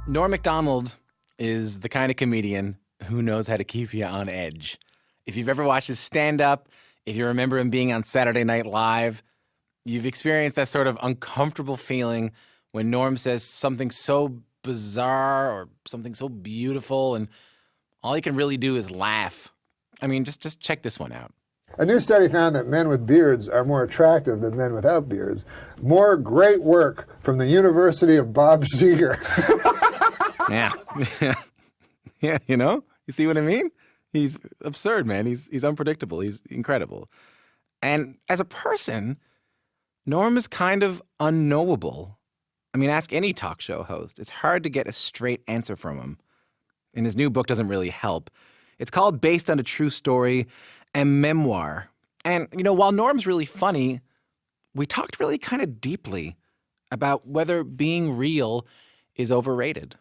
Norm Macdonald is the kind of comedian who knows how to keep you on edge. If you've ever watched his stand-up, if you remember him being on Saturday Night Live, you've experienced that sort of uncomfortable feeling when Norm says something so bizarre or something so beautiful, and all he can really do is laugh. I mean, just check this one out. A new study found that men with beards are more attractive than men without beards. More great work from the University of Bob Seger. Yeah. Yeah, you know? You see what I mean? He's absurd, man. He's unpredictable. He's incredible. And as a person, Norm is kind of unknowable. I mean, ask any talk show host. It's hard to get a straight answer from him. And his new book doesn't really help. It's called Based on a True Story, a memoir. And, you know, while Norm's really funny, we talked really kind of deeply about whether being real is overrated.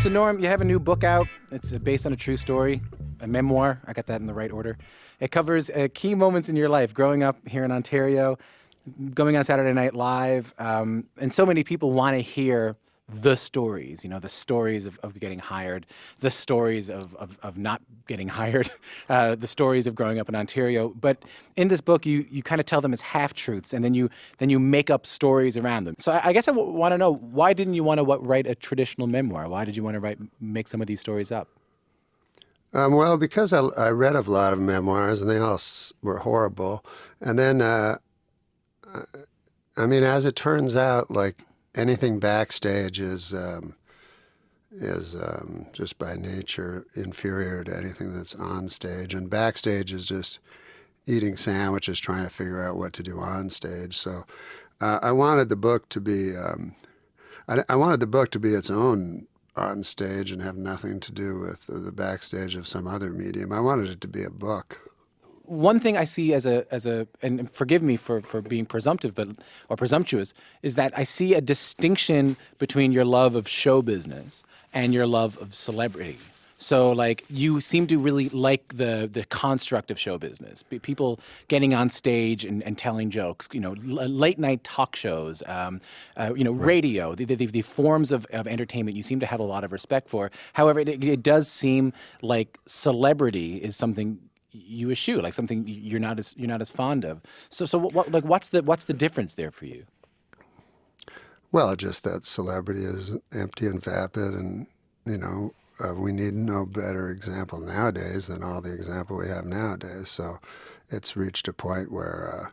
So, Norm, you have a new book out. It's based on a true story, a memoir. I got that in the right order. It covers key moments in your life, growing up here in Ontario, going on Saturday Night Live. And so many people want to hear the stories, you know, the stories of getting hired, the stories of not getting hired, the stories of growing up in Ontario. But in this book, you kind of tell them as half-truths, and then you make up stories around them. So I guess I want to know, why didn't you want to write a traditional memoir? Why did you want to make some of these stories up? Well, because I read a lot of memoirs, and they all were horrible. And then, I mean, as it turns out, like, anything backstage is just by nature inferior to anything that's on stage, and backstage is just eating sandwiches, trying to figure out what to do on stage. So I wanted the book to be I wanted the book to be its own on stage and have nothing to do with the backstage of some other medium. I wanted it to be a book. One thing I see as a and forgive me for being presumptive or presumptuous, is that I see a distinction between your love of show business and your love of celebrity. So, like, you seem to really like the construct of show business, people getting on stage and telling jokes, you know, late night talk shows, you know, radio, the forms of entertainment you seem to have a lot of respect for. However, it does seem like celebrity is something you eschew, like something you're not as fond of. So what's the difference there for you? Well, just that celebrity is empty and vapid, and you know, we need no better example nowadays than all the example we have nowadays. So it's reached a point where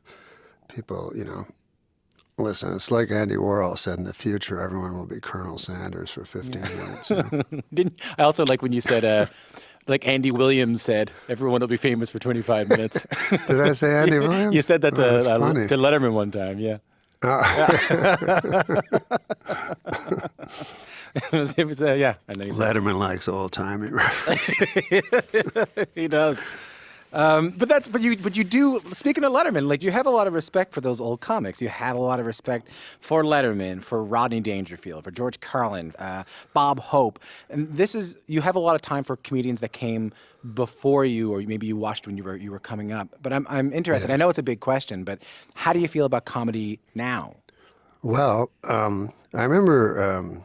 people, you know, listen, it's like Andy Warhol said, in the future, everyone will be Colonel Sanders for 15 minutes. You know? I also like when you said, like Andy Williams said, everyone will be famous for 25 minutes. Did I say Andy Williams? You said that to to Letterman one time, yeah. It was yeah. I know Letterman likes old-timey references. He does. But you do, speaking of Letterman, like, you have a lot of respect for those old comics. You have a lot of respect for Letterman, for Rodney Dangerfield, for George Carlin, Bob Hope. And you have a lot of time for comedians that came before you, or maybe you watched when you were coming up. But I'm interested. Yes. I know it's a big question, but how do you feel about comedy now? Well, I remember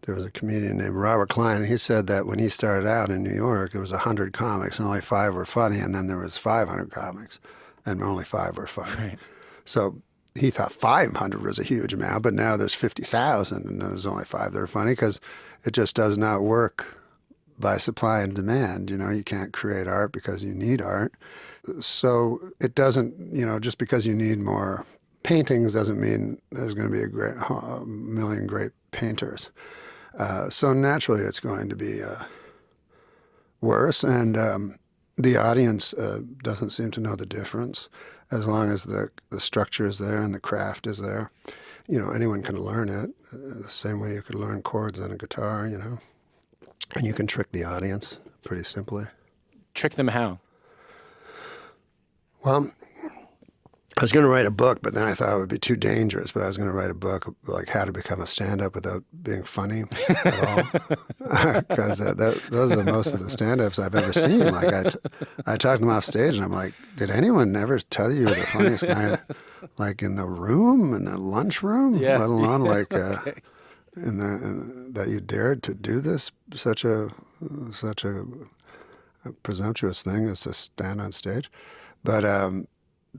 there was a comedian named Robert Klein, and he said that when he started out in New York, there was 100 comics, and only 5 were funny, and then there was 500 comics, and only 5 were funny. Right. So he thought 500 was a huge amount, but now there's 50,000, and there's only 5 that are funny, because it just does not work by supply and demand. You know, you can't create art because you need art. So it doesn't, you know, just because you need more paintings doesn't mean there's going to be a million great painters. So naturally, it's going to be worse, and the audience doesn't seem to know the difference. As long as the structure is there and the craft is there, you know, anyone can learn it. The same way you could learn chords on a guitar, you know, and you can trick the audience pretty simply. Trick them how? Well, I was going to write a book, but then I thought it would be too dangerous. But I was going to write a book like how to become a stand-up without being funny at all, because those are most of the stand-ups I've ever seen. Like I talked to them off stage, and I'm like, did anyone ever tell you you're the funniest guy, like in the room, in the lunchroom, Yeah. let alone like Okay. that you dared to do this such a presumptuous thing as to stand on stage, but.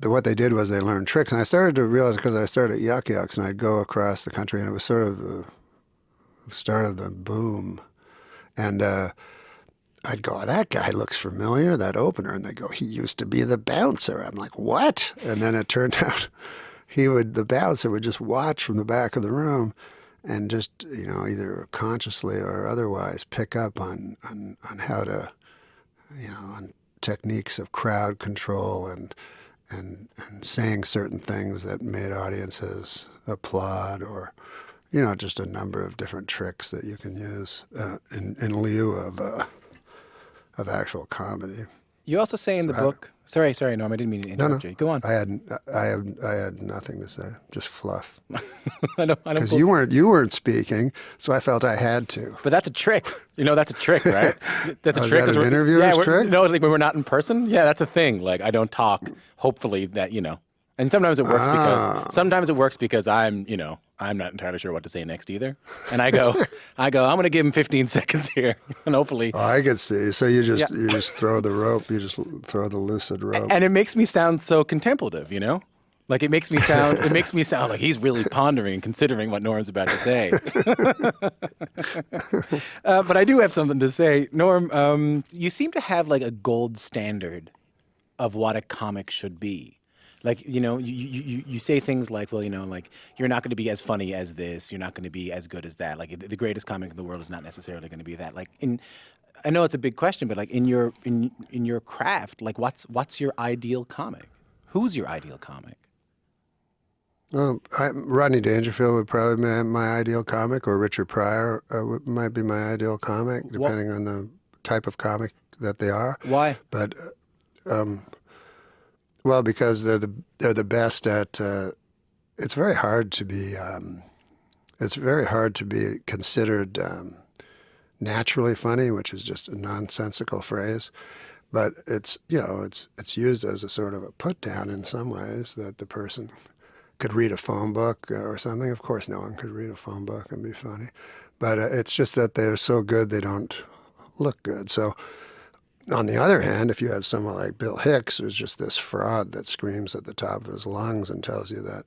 What they did was they learned tricks. And I started to realize, because I started at Yuck Yucks, and I'd go across the country, and it was sort of the start of the boom. And I'd go, that guy looks familiar, that opener. And they go, he used to be the bouncer. I'm like, what? And then it turned out the bouncer would just watch from the back of the room and just, either consciously or otherwise pick up on how to, on techniques of crowd control and saying certain things that made audiences applaud, or, just a number of different tricks that you can use in lieu of actual comedy. You also say in the book. Sorry, Norm. I didn't mean to interrupt you. Go on. I had nothing to say, just fluff. I don't. Because you weren't speaking, so I felt I had to. But that's a trick. That's a trick, right? That's a Is trick. that an interviewer's trick? No, like when we're not in person. Yeah, that's a thing. Like I don't talk. Hopefully that And sometimes it works because I'm not entirely sure what to say next either. And I go, I'm going to give him 15 seconds here, and hopefully. Oh, I could see. So you just throw the rope. You just throw the lucid rope. And it makes me sound so contemplative, Like it makes me sound like he's really pondering and considering what Norm's about to say. But I do have something to say. Norm, you seem to have like a gold standard of what a comic should be. Like, you say things like, well, like you're not going to be as funny as this. You're not going to be as good as that. Like the greatest comic in the world is not necessarily going to be that. Like I know it's a big question, but like in your craft, like what's your ideal comic? Who's your ideal comic? Rodney Dangerfield would probably be my ideal comic, or Richard Pryor might be my ideal comic, depending on the type of comic that they are. Why? But well, because they're the best at. It's very hard to be. It's very hard to be considered naturally funny, which is just a nonsensical phrase. But it's used as a sort of a put down in some ways, that the person could read a phone book or something. Of course, no one could read a phone book and be funny, but it's just that they're so good they don't look good. So. On the other hand, if you have someone like Bill Hicks, who's just this fraud that screams at the top of his lungs and tells you that,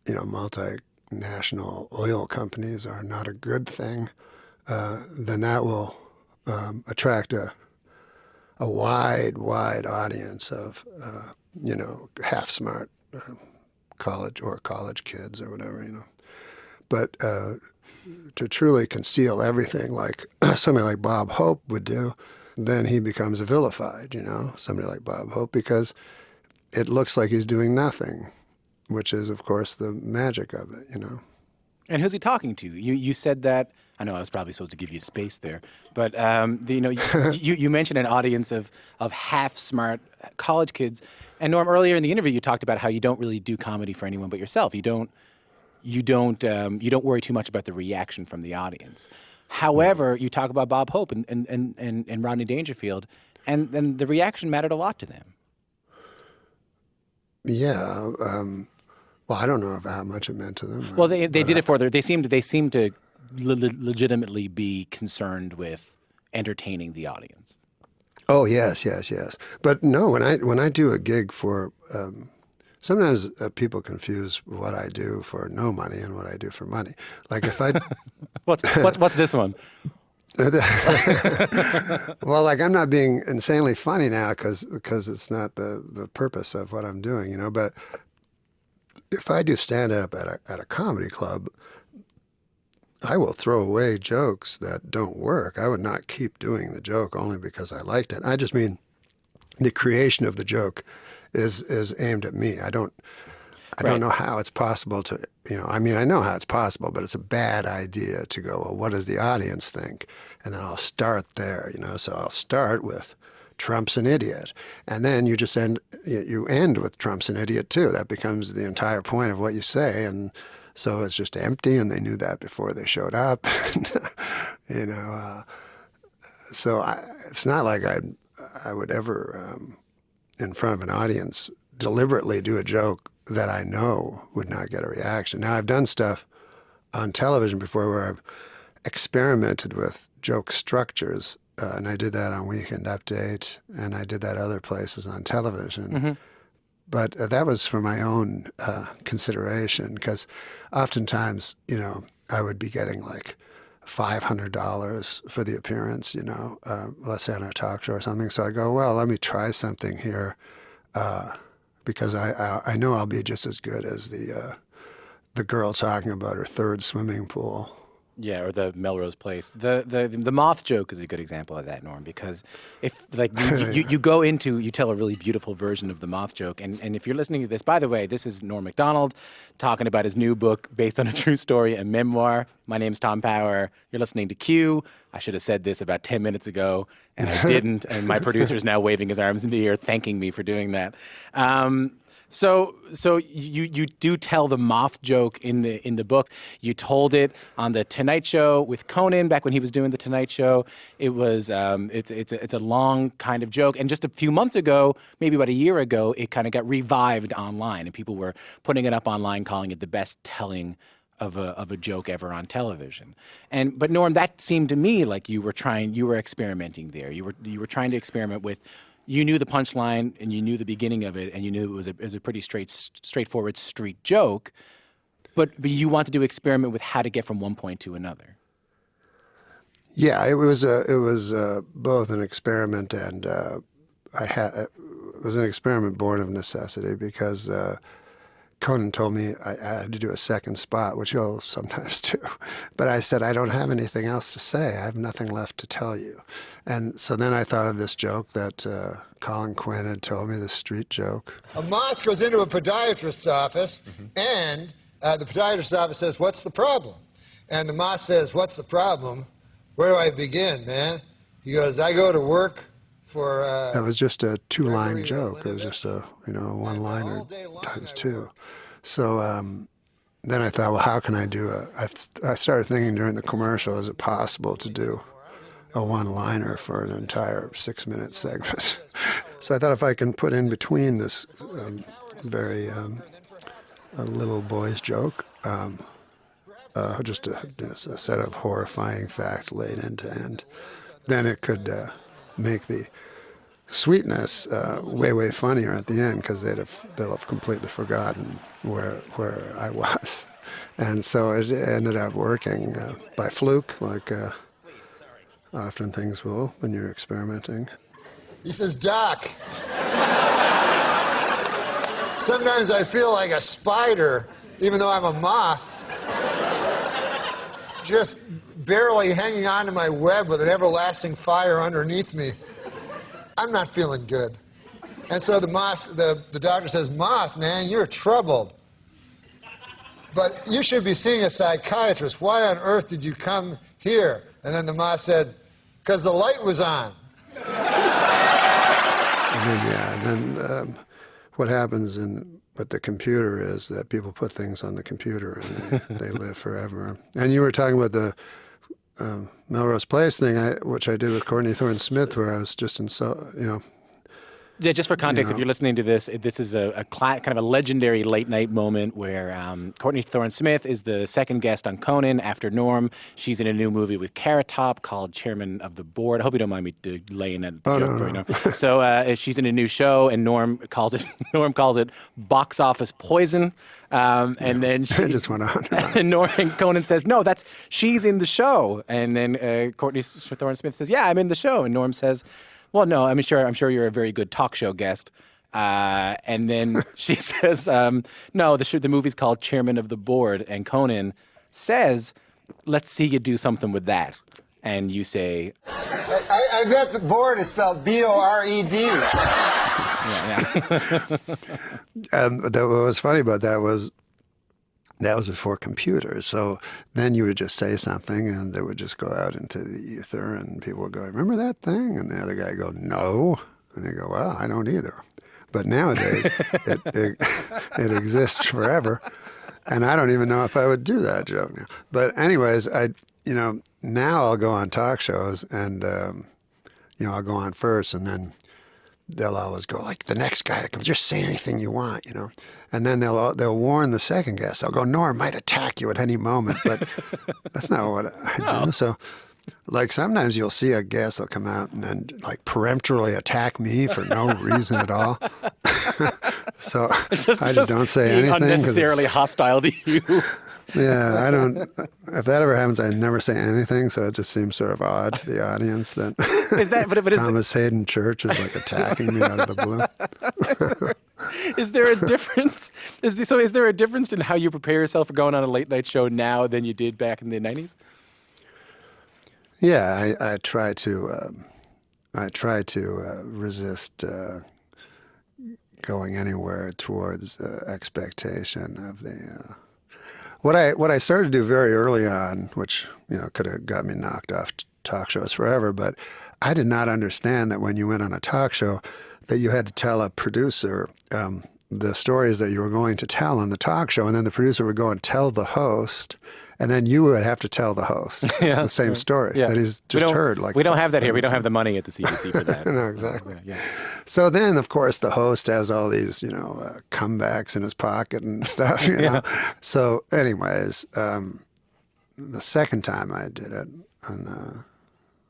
multinational oil companies are not a good thing, then that will attract a wide audience of, half smart college kids or whatever, But to truly conceal everything like somebody like Bob Hope would do, then he becomes vilified, somebody like Bob Hope, because it looks like he's doing nothing, which is, of course, the magic of it, And who's he talking to? You said that. I know I was probably supposed to give you space there, but you mentioned an audience of half smart college kids. And Norm, earlier in the interview, you talked about how you don't really do comedy for anyone but yourself. You don't worry too much about the reaction from the audience. However, you talk about Bob Hope and Rodney Dangerfield, and the reaction mattered a lot to them. Yeah. Well, I don't know how much it meant to them. Well, they did it for they seemed to legitimately be concerned with entertaining the audience. Oh yes. But no, when I do a gig for. Sometimes people confuse what I do for no money and what I do for money. Like if I, what's this one? Well, like I'm not being insanely funny now because it's not the purpose of what I'm doing, But if I do stand up at a comedy club, I will throw away jokes that don't work. I would not keep doing the joke only because I liked it. I just mean the creation of the joke is aimed at me. I don't know how it's possible to, I know how it's possible, but it's a bad idea to go, well, what does the audience think? And then I'll start there, So I'll start with Trump's an idiot. And then you just end with Trump's an idiot too. That becomes the entire point of what you say. And so it's just empty, and they knew that before they showed up. You know, it's not like I would ever, in front of an audience, deliberately do a joke that I know would not get a reaction. Now, I've done stuff on television before where I've experimented with joke structures, and I did that on Weekend Update, and I did that other places on television. Mm-hmm. But that was for my own consideration, because oftentimes, you know, I would be getting like $500 for the appearance, you know, let's say on a talk show or something. So I go, well, let me try something here, because I know I'll be just as good as the girl talking about her third swimming pool. Yeah, or the Melrose Place. The moth joke is a good example of that, Norm, because if like you go into, you tell a really beautiful version of the moth joke, and if you're listening to this, by the way, this is Norm Macdonald talking about his new book based on a true story, a memoir. My name's Tom Power. You're listening to Q. I should have said this about 10 minutes ago, and I didn't, and my producer's now waving his arms in the air, thanking me for doing that. So you do tell the moth joke in the book. You told it on the Tonight Show with Conan back when he was doing the Tonight Show. It was it's a long kind of joke, and just a few months ago, maybe about a year ago, it kind of got revived online, and people were putting it up online, calling it the best telling of a joke ever on television. But Norm, that seemed to me like you were experimenting there. You were trying to experiment with. You knew the punchline, and you knew the beginning of it, and you knew it was a pretty straightforward street joke, but you wanted to experiment with how to get from one point to another. Yeah, it was both an experiment and it was an experiment born of necessity, because Conan told me I had to do a second spot, which he'll sometimes do. But I said, I don't have anything else to say. I have nothing left to tell you. And so then I thought of this joke that Colin Quinn had told me, this street joke. A moth goes into a podiatrist's office, and the podiatrist's office says, "What's the problem?" And the moth says, "What's the problem? Where do I begin, man?" He goes, "I go to work for..." That was just a two-line joke. It was just a one-liner times two. So then I thought, well, how can I do I started thinking during the commercial, is it possible to do a one-liner for an entire 6-minute segment? So I thought, if I can put in between this very a little boy's joke, just a set of horrifying facts laid end to end, then it could make the sweetness way funnier at the end, because they'll have completely forgotten where I was. And so it ended up working by fluke, like often things will when you're experimenting. He says, "Doc, sometimes I feel like a spider, even though I'm a moth, just barely hanging on to my web with an everlasting fire underneath me. I'm not feeling good." And so the doctor says, "Moth, man, you're troubled. But you should be seeing a psychiatrist. Why on earth did you come here?" And then the moth said, "Because the light was on." And then what happens with the computer is that people put things on the computer, and they live forever. And you were talking about the Melrose Place thing, which I did with Courtney Thorne-Smith, where I was just Yeah, just for context, if you're listening to this, this is a kind of a legendary late night moment where Courtney Thorne-Smith is the second guest on Conan after Norm. She's in a new movie with Carrot Top called Chairman of the Board. I hope you don't mind me laying that joke for you. No. So she's in a new show, and Norm calls it box office poison. And then she just went on. And Conan says, "No, she's in the show." And then Courtney Thorne-Smith says, "Yeah, I'm in the show." And Norm says, "Well, no, I'm sure you're a very good talk show guest." And then she says, "No, the movie's called Chairman of the Board." And Conan says, "Let's see you do something with that." And you say, I bet the board is spelled B-O-R-E-D. Yeah. And what was funny about that was That was before computers. So then you would just say something and it would just go out into the ether and people would go, remember that thing? And the other guy would go, no. And they go, well, I don't either. But nowadays, it exists forever. And I don't even know if I would do that joke now. But anyways, now I'll go on talk shows and, I'll go on first and then they'll always go like the next guy to come, just say anything you want, And then they'll warn the second guest. They'll go, Norm might attack you at any moment, but that's not what I do. So, like sometimes you'll see a guest will come out and then like peremptorily attack me for no reason at all. So I just don't say anything. Unnecessarily hostile to you. Yeah, I don't. If that ever happens, I never say anything. So it just seems sort of odd to the audience that Thomas Hayden Church is like attacking me out of the blue. Is there a difference? Is there a difference in how you prepare yourself for going on a late night show now than you did back in the 90s? Yeah, I try to resist going anywhere towards expectation of the. What I started to do very early on, which could have got me knocked off talk shows forever, but I did not understand that when you went on a talk show, that you had to tell a producer the stories that you were going to tell on the talk show, and then the producer would go and tell the host, and then you would have to tell the host the same story that he's just heard. Like we don't have that here. We don't have the money at the CBC for that. No, exactly. Yeah. So then, of course, the host has all these, comebacks in his pocket and stuff, know. So anyways, the second time I did it on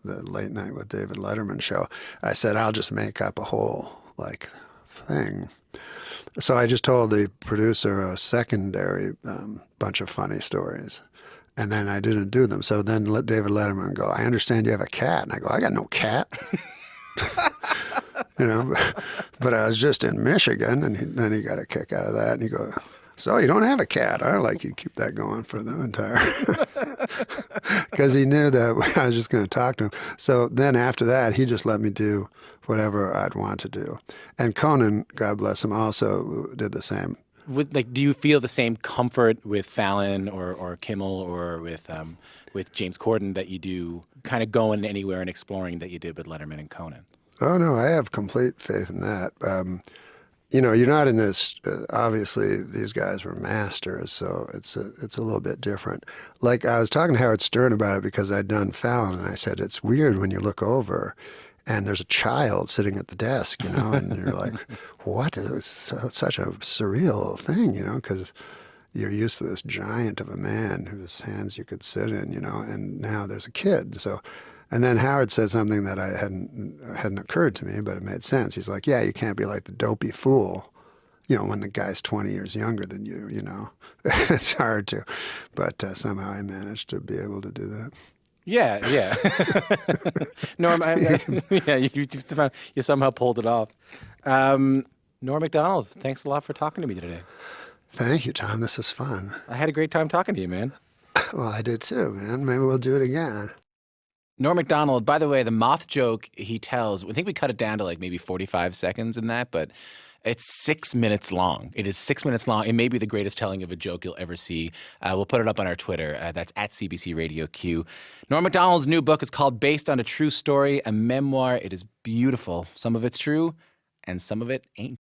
the Late Night with David Letterman show, I said, I'll just make up a whole, thing. So I just told the producer a secondary bunch of funny stories. And then I didn't do them. So then David Letterman go, I understand you have a cat. And I go, I got no cat. But I was just in Michigan. And then he got a kick out of that. And he goes, so you don't have a cat. I like you to keep that going for the entire. Because he knew that I was just going to talk to him. So then after that, he just let me do whatever I'd want to do. And Conan, God bless him, also did the same. Do you feel the same comfort with Fallon or Kimmel or with James Corden that you do kind of going anywhere and exploring that you did with Letterman and Conan? Oh, no, I have complete faith in that. You're not in this, obviously these guys were masters, so it's a little bit different. Like I was talking to Howard Stern about it because I'd done Fallon, and I said, it's weird when you look over and there's a child sitting at the desk, and you're like, what? It's such a surreal thing, because you're used to this giant of a man whose hands you could sit in, and now there's a kid. So, and then Howard said something that I hadn't occurred to me, but it made sense. He's like, yeah, you can't be like the dopey fool, when the guy's 20 years younger than you, It's hard to. But somehow I managed to be able to do that. Yeah. Norm, you somehow pulled it off. Norm Macdonald, thanks a lot for talking to me today. Thank you, Tom. This is fun. I had a great time talking to you, man. Well, I did too, man. Maybe we'll do it again. Norm Macdonald, by the way, the moth joke he tells, I think we cut it down to maybe 45 seconds in that, but it's 6 minutes long. It is 6 minutes long. It may be the greatest telling of a joke you'll ever see. We'll put it up on our Twitter. That's at CBC Radio Q. Norm Macdonald's new book is called Based on a True Story, a memoir. It is beautiful. Some of it's true and some of it ain't.